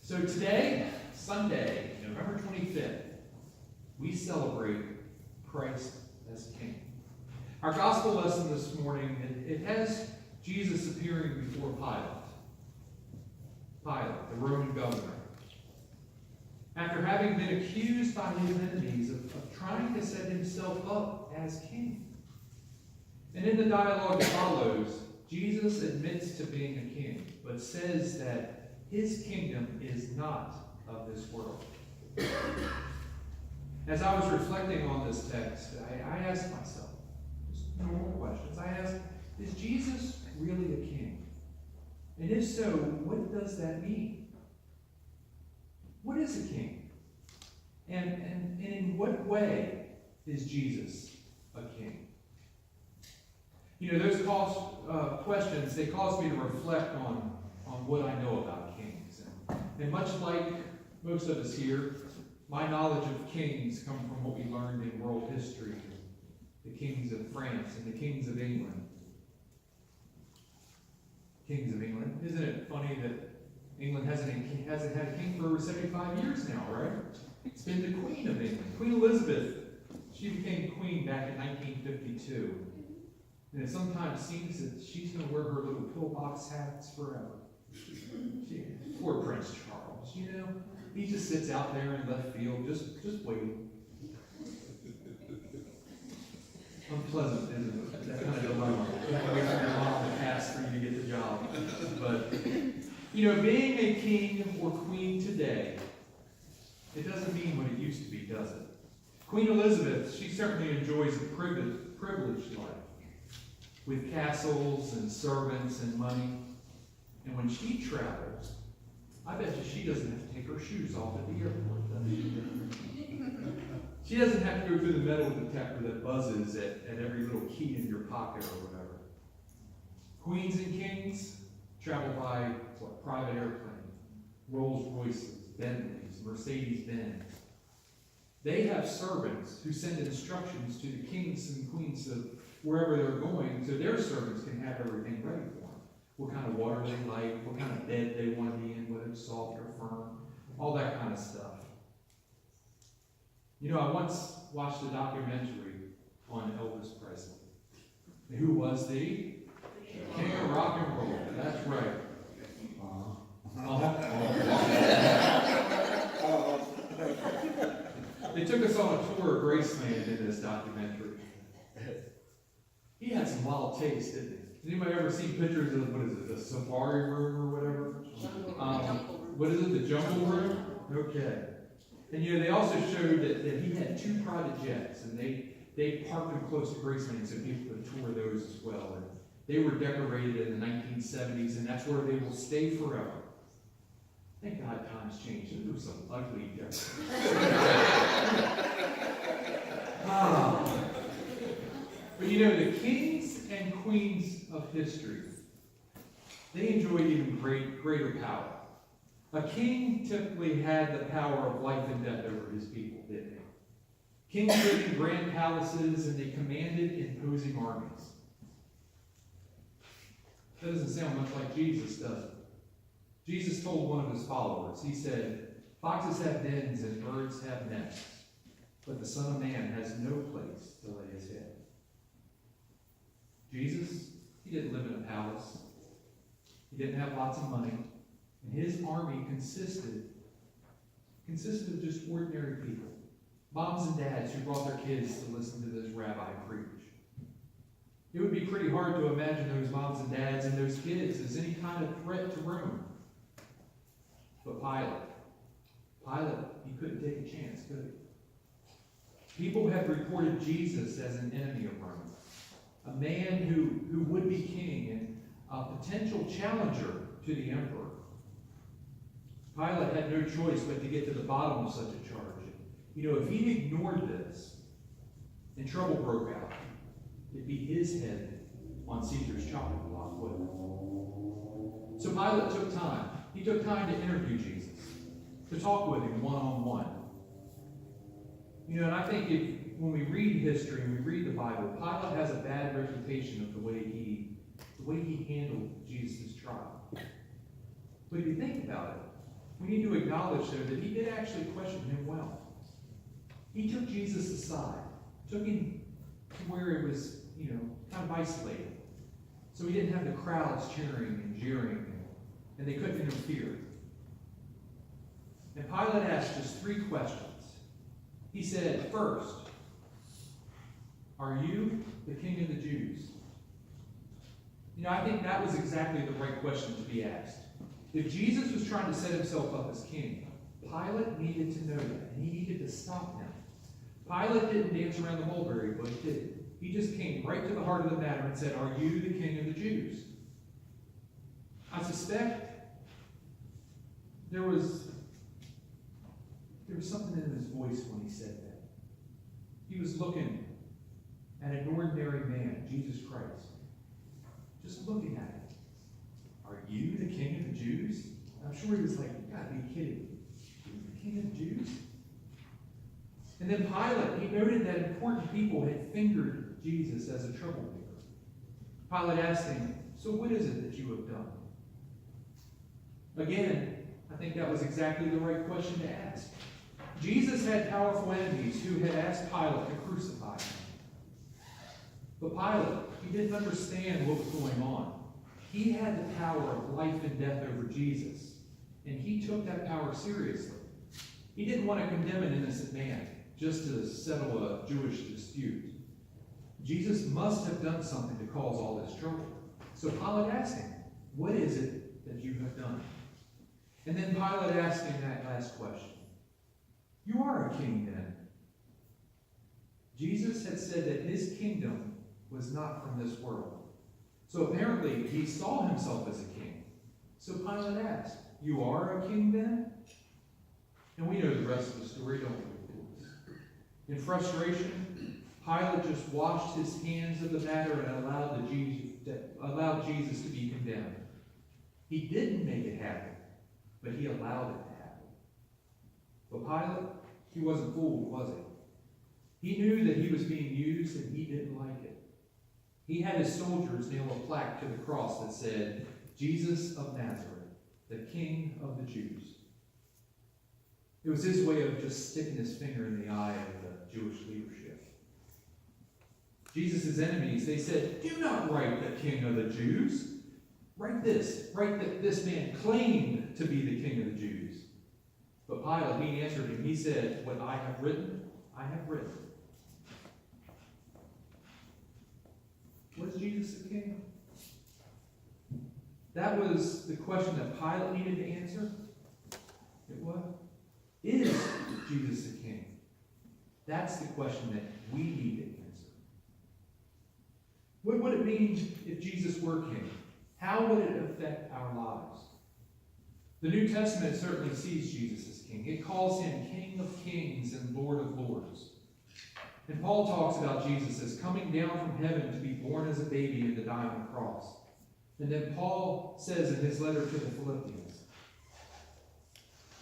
So today, Sunday, November 25th, we celebrate Christ as King. Our gospel lesson this morning, it has Jesus appearing before Pilate. Pilate, the Roman governor. After having been accused by his enemies of trying to set himself up as king. And in the dialogue that follows, Jesus admits to being a king, but says that his kingdom is not of this world. As I was reflecting on this text, I asked myself, just normal questions. I asked, is Jesus really a king? And if so, what does that mean? What is a king? And in what way is Jesus a king? You know, those questions, they cause me to reflect on what I know about kings. And much like most of us here, my knowledge of kings come from what we learned in world history. The kings of France and the kings of England. Kings of England. Isn't it funny that England hasn't had a king for over 75 years now, right? It's been the Queen of England. Queen Elizabeth, she became queen back in 1952. And it sometimes seems that she's going to wear her little pillbox hats forever. Poor Prince Charles, you know. He just sits out there in left field, just waiting. Unpleasant, isn't it? That kind of dilemma. You have to wait for your mom to pass for you to get the job. But, you know, being a king or queen today, it doesn't mean what it used to be, does it? Queen Elizabeth, she certainly enjoys a privileged life, with castles and servants and money. And when she travels, I bet you she doesn't have to take her shoes off at the airport, does she? She doesn't have to go through the metal detector that buzzes at every little key in your pocket or whatever. Queens and kings travel by private airplane, Rolls Royces, Bentleys, Mercedes-Benz. They have servants who send instructions to the kings and queens of wherever they're going, so their servants can have everything ready for them. What kind of water they like, what kind of bed they want to be in, whether it's soft or firm, all that kind of stuff. You know, I once watched a documentary on Elvis Presley, who was the king of rock and roll. That's right. They took us on a tour of Graceland in this documentary. He had some wild taste, didn't he? Has anybody ever seen pictures of, what is it, the safari room or whatever? What is it, the jungle room? Okay. And you know, they also showed that he had 2 private jets, and they parked them close to Graceland so people could tour those as well. And they were decorated in the 1970s, and that's where they will stay forever. Thank God times changed. There was some ugly decorations. But you know, the kings and queens of history, they enjoyed even greater power. A king typically had the power of life and death over his people, didn't he? Kings lived in grand palaces and they commanded imposing armies. That doesn't sound much like Jesus, does it? Jesus told one of his followers, he said, "Foxes have dens and birds have nests, but the Son of Man has no place to lay his head." Jesus, he didn't live in a palace. He didn't have lots of money. And his army consisted of just ordinary people. Moms and dads who brought their kids to listen to this rabbi preach. It would be pretty hard to imagine those moms and dads and those kids as any kind of threat to Rome. But Pilate, he couldn't take a chance, could he? People had reported Jesus as an enemy of Rome. A man who would be king and a potential challenger to the emperor. Pilate had no choice but to get to the bottom of such a charge. You know, if he ignored this and trouble broke out, it'd be his head on Caesar's chopping block, wouldn't it? So Pilate took time. He took time to interview Jesus, to talk with him one-on-one. You know, and I think when we read history and we read the Bible, Pilate has a bad reputation of the way he handled Jesus' trial. But if you think about it, we need to acknowledge, though, that he did actually question him well. He took Jesus aside, took him to where it was, kind of isolated. So he didn't have the crowds cheering and jeering, and they couldn't interfere. And Pilate asked just 3 questions. He said, first, "Are you the king of the Jews?" I think that was exactly the right question to be asked. If Jesus was trying to set himself up as king, Pilate needed to know that, and he needed to stop him. Pilate didn't dance around the mulberry bush, did he? He just came right to the heart of the matter and said, "Are you the king of the Jews?" I suspect there was something in his voice when he said that. He was looking at an ordinary man, Jesus Christ. Just looking at him. "Are you the king of the Jews?" I'm sure he was like, "You gotta be kidding me. You're the king of the Jews?" And then Pilate, he noted that important people had fingered Jesus as a troublemaker. Pilate asked him, "So what is it that you have done?" Again, I think that was exactly the right question to ask. Jesus had powerful enemies who had asked Pilate to crucify him. But Pilate, he didn't understand what was going on. He had the power of life and death over Jesus, and he took that power seriously. He didn't want to condemn an innocent man just to settle a Jewish dispute. Jesus must have done something to cause all this trouble. So Pilate asked him, "What is it that you have done?" And then Pilate asked him that last question. "You are a king then." Jesus had said that his kingdom was not from this world. So apparently he saw himself as a king. So Pilate asked, "You are a king then?" And we know the rest of the story, don't we? In frustration, Pilate just washed his hands of the matter and allowed Jesus to be condemned. He didn't make it happen, but he allowed it to happen. But Pilate, he wasn't fooled, was he? He knew that he was being used and he didn't like it. He had his soldiers nail a plaque to the cross that said, "Jesus of Nazareth, the King of the Jews." It was his way of just sticking his finger in the eye of the Jewish leadership. Jesus' enemies, they said, "Do not write the King of the Jews. Write that this man claimed to be the King of the Jews." But Pilate, he answered him. He said, "What I have written, I have written." Was Jesus the king? That was the question that Pilate needed to answer. It was. Is Jesus the king? That's the question that we need to answer. What would it mean if Jesus were king? How would it affect our lives? The New Testament certainly sees Jesus as king. It calls him King of Kings and Lord of Lords. And Paul talks about Jesus as coming down from heaven to be born as a baby and to die on the cross. And then Paul says in his letter to the Philippians,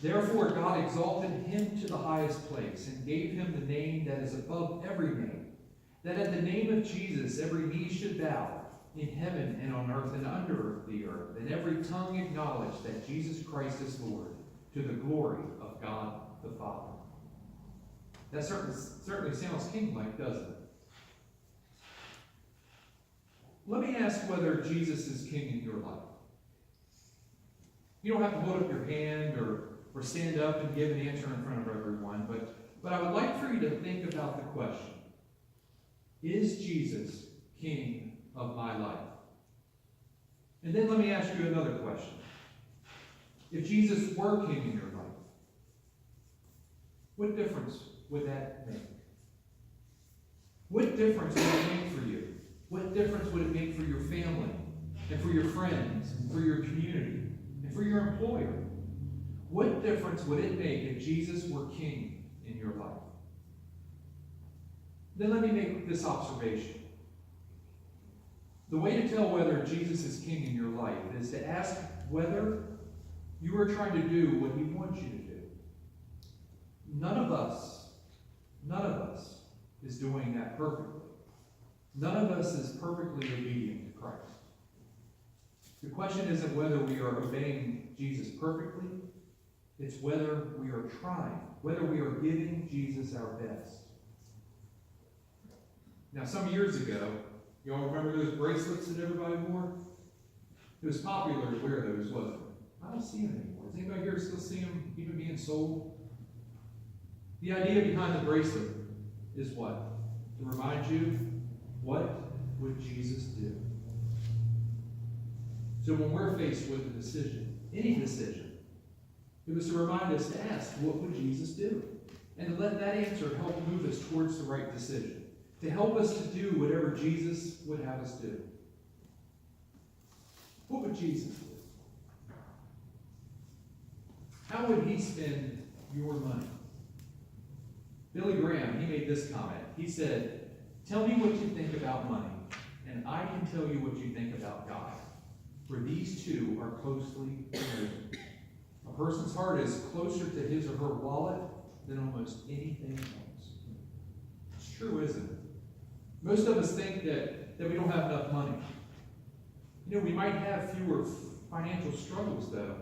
"Therefore God exalted him to the highest place and gave him the name that is above every name, that at the name of Jesus every knee should bow, in heaven and on earth and under the earth, and every tongue acknowledge that Jesus Christ is Lord, to the glory of God the Father." That certainly sounds king-like, doesn't it? Let me ask whether Jesus is king in your life. You don't have to hold up your hand or stand up and give an answer in front of everyone, but I would like for you to think about the question. Is Jesus king of my life? And then let me ask you another question. If Jesus were king in your life, what difference would that make? What difference would it make for you? What difference would it make for your family and for your friends and for your community and for your employer? What difference would it make if Jesus were king in your life? Then let me make this observation. The way to tell whether Jesus is king in your life is to ask whether you are trying to do what he wants you to do. None of us is doing that perfectly. None of us is perfectly obedient to Christ. The question isn't whether we are obeying Jesus perfectly. It's whether we are trying, whether we are giving Jesus our best. Now, some years ago, you all remember those bracelets that everybody wore? It was popular to wear those, wasn't it? I don't see them anymore. Does anybody here still see them even being sold? The idea behind the bracelet is what? To remind you, what would Jesus do? So when we're faced with a decision, any decision, it was to remind us to ask, what would Jesus do? And to let that answer help move us towards the right decision. To help us to do whatever Jesus would have us do. What would Jesus do? How would he spend your money? Billy Graham, he made this comment. He said, tell me what you think about money, and I can tell you what you think about God. For these two are closely related. A person's heart is closer to his or her wallet than almost anything else. It's true, isn't it? Most of us think that we don't have enough money. You know, we might have fewer financial struggles, though,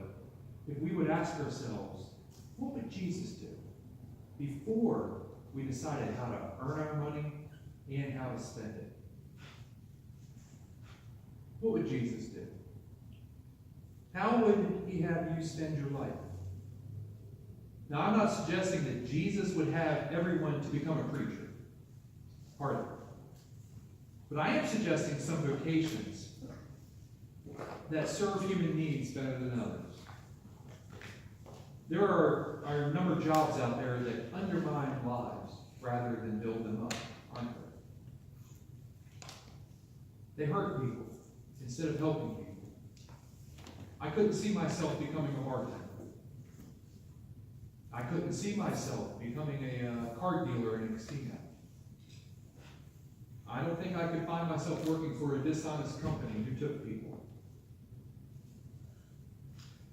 if we would ask ourselves, what would Jesus do before we decided how to earn our money and how to spend it? What would Jesus do? How would he have you spend your life? Now, I'm not suggesting that Jesus would have everyone to become a preacher. Hardly. But I am suggesting some vocations that serve human needs better than others. There are a number of jobs out there that undermine lives rather than build them up, aren't they? They hurt people instead of helping people. I couldn't see myself becoming a bartender. I couldn't see myself becoming a card dealer in a casino. I don't think I could find myself working for a dishonest company who took people.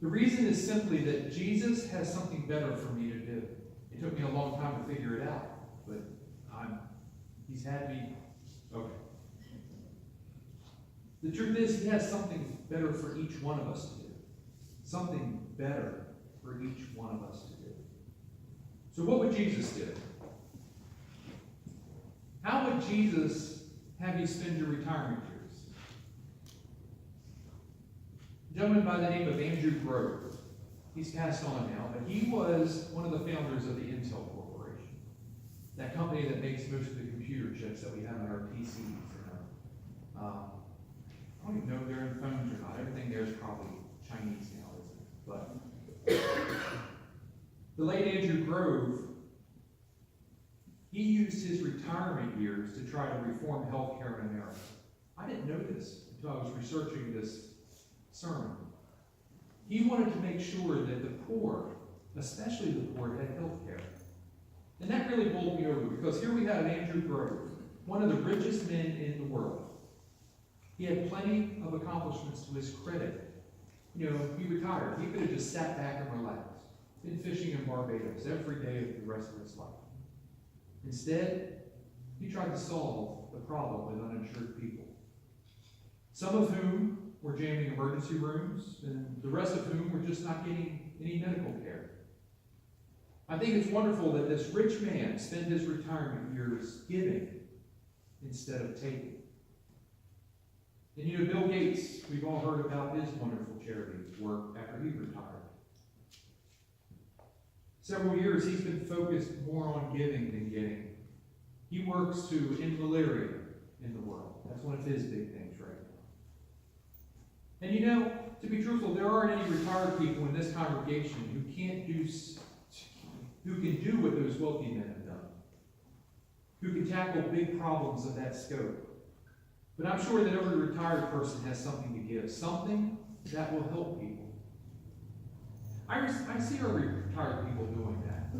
The reason is simply that Jesus has something better for me to do. It took me a long time to figure it out, but he's had me. Okay. The truth is, he has something better for each one of us to do. Something better for each one of us to do. So what would Jesus do? How would Jesus have you spend your retirement years? A gentleman by the name of Andrew Grove. He's passed on now, but he was one of the founders of the Intel Corporation. That company that makes most of the computer chips that we have in our PCs. And I don't even know if they're in phones or not. Everything there is probably Chinese now, isn't it? But the late Andrew Grove, he used his retirement years to try to reform healthcare in America. I didn't know this until I was researching this sermon. He wanted to make sure that the poor, especially the poor, had health care. And that really bowled me over, because here we have Andrew Grove, one of the richest men in the world. He had plenty of accomplishments to his credit. You know, he retired. He could have just sat back and relaxed, been fishing in Barbados every day of the rest of his life. Instead, he tried to solve the problem with uninsured people, some of whom were jamming emergency rooms, and the rest of whom were just not getting any medical care. I think it's wonderful that this rich man spent his retirement years giving instead of taking. And you know, Bill Gates, we've all heard about his wonderful charity work after he retired. Several years he's been focused more on giving than getting. He works to end malaria in the world. That's one of his big things right now. And you know, to be truthful, there aren't any retired people in this congregation who can do what those wealthy men have done, who can tackle big problems of that scope. But I'm sure that every retired person has something to give, something that will help people. I see our retired people doing that.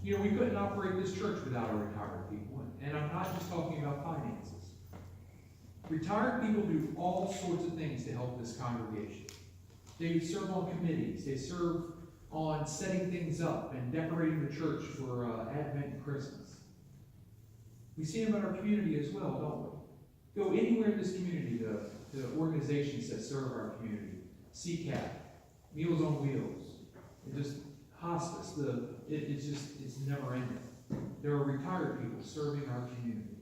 You know, we couldn't operate this church without our retired people, and I'm not just talking about finances. Retired people do all sorts of things to help this congregation. They serve on committees. They serve on setting things up and decorating the church for Advent and Christmas. We see them in our community as well, don't we? Go anywhere in this community, the organizations that serve our community. CCAP, Meals on Wheels, and just it's never ending. There are retired people serving our community.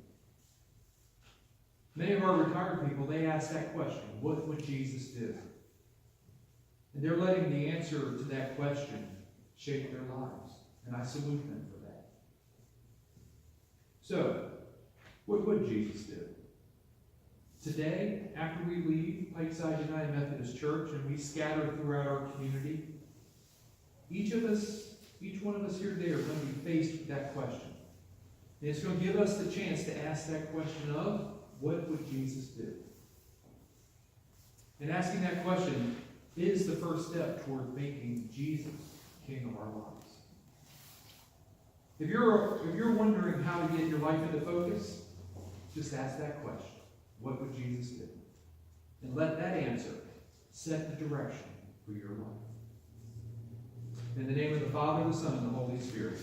Many of our retired people, they ask that question, what would Jesus do? And they're letting the answer to that question shape their lives. And I salute them for that. So, what would Jesus do? Today, after we leave Pikeside United Methodist Church and we scatter throughout our community, each one of us here today are going to be faced with that question. And it's going to give us the chance to ask that question of, what would Jesus do? And asking that question is the first step toward making Jesus King of our lives. If you're wondering how to get your life into focus, just ask that question. What would Jesus do? And let that answer set the direction for your life. In the name of the Father, the Son, and the Holy Spirit.